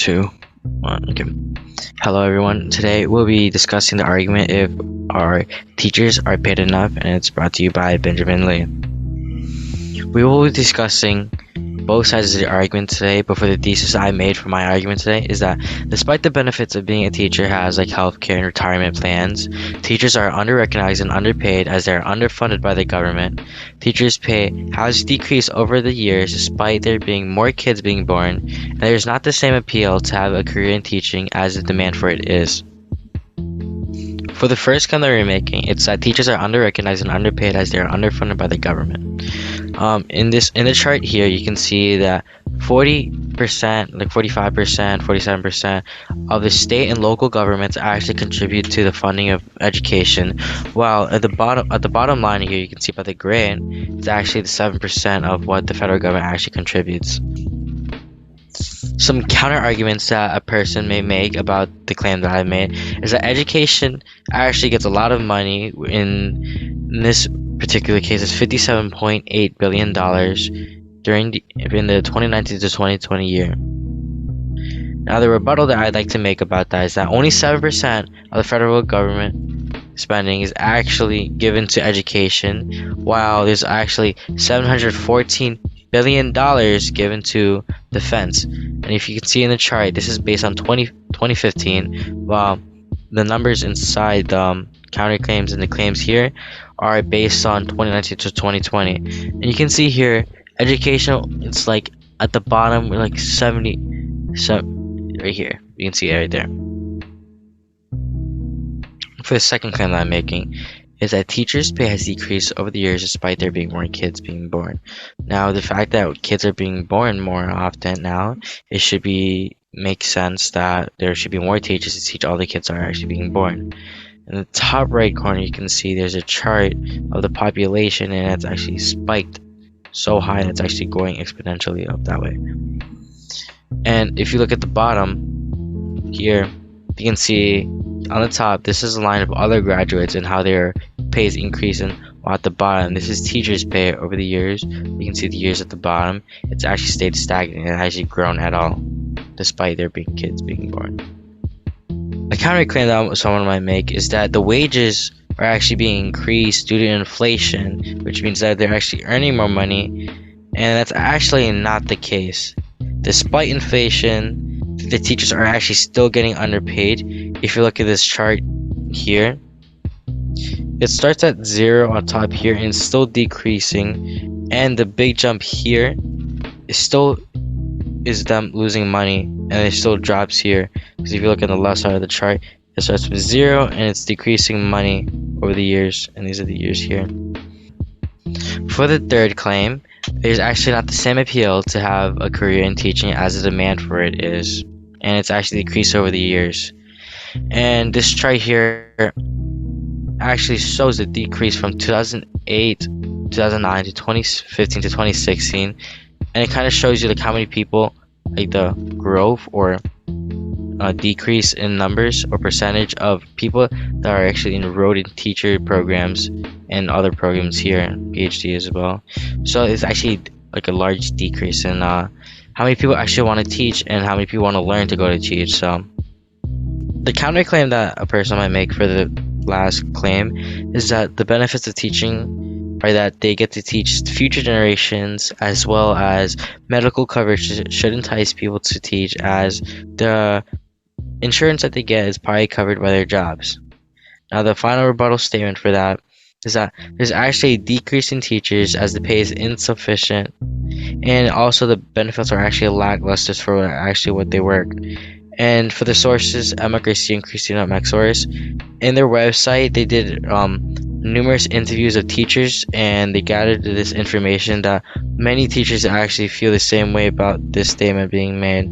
two, one. Okay. Hello, everyone. Today we'll be discussing the argument if our teachers are paid enough, and it's brought to you by Benjamin Lee. We will be discussing both sides of the argument today, but for the thesis I made for my argument today is that despite the benefits of being a teacher has like healthcare and retirement plans, teachers are under-recognized and underpaid as they are underfunded by the government. Teachers' pay has decreased over the years despite there being more kids being born, and there is not the same appeal to have a career in teaching as the demand for it is. For the first claim that we're making, it's that teachers are under-recognized and underpaid as they are underfunded by the government. In the chart here, you can see that 40%, like 45%, 47% of the state and local governments actually contribute to the funding of education, while at the bottom line here, you can see by the gray, it's actually the 7% of what the federal government actually contributes. Some counter arguments that a person may make about the claim that I made is that education actually gets a lot of money. In this particular case, it's $57.8 billion in the 2019 to 2020 year. Now, the rebuttal that I'd like to make about that is that only 7% of the federal government spending is actually given to education, while there's actually $714 billion given to defense. And if you can see in the chart, this is based on 2015, while the numbers inside the counterclaims and the claims here are based on 2019 to 2020. And you can see here, education, it's like at the bottom, we're like 70, right here. You can see it right there. For the second claim that I'm making, is that teachers' pay has decreased over the years despite there being more kids being born. Now, the fact that kids are being born more often now, it should make sense that there should be more teachers to teach all the kids that are actually being born. In the top right corner, you can see there's a chart of the population, and it's actually spiked so high that it's actually going exponentially up that way. And if you look at the bottom here, you can see on the top, this is a line of other graduates and how their pay is increasing, while at the bottom, this is teachers' pay over the years. You can see the years at the bottom, it's actually stayed stagnant. It hasn't actually grown at all, despite there being kids being born. A counterclaim that someone might make is that the wages are actually being increased due to inflation, which means that they're actually earning more money, and that's actually not the case. Despite inflation, the teachers are actually still getting underpaid. If you look at this chart here, it starts at 0 on top here and it's still decreasing, and the big jump here is them losing money, and it still drops here, because if you look at the left side of the chart, it starts with 0 and it's decreasing money over the years, and these are the years here. For the third claim, there's actually not the same appeal to have a career in teaching as the demand for it is, and it's actually decreased over the years. And this chart here actually shows the decrease from 2008, 2009 to 2015 to 2016, and it kind of shows you like how many people, like the growth or decrease in numbers or percentage of people that are actually enrolled in teacher programs and other programs here, PhD as well. So it's actually like a large decrease in how many people actually want to teach and how many people want to learn to go to teach. So the counterclaim that a person might make for the last claim is that the benefits of teaching are that they get to teach future generations, as well as medical coverage should entice people to teach, as the insurance that they get is probably covered by their jobs. Now, the final rebuttal statement for that is that there's actually a decrease in teachers as the pay is insufficient, and also the benefits are actually lackluster for actually what they work. And for the sources, Emma Gracie and Christina Maxoris, in their website, they did numerous interviews of teachers, and they gathered this information that many teachers actually feel the same way about this statement being made.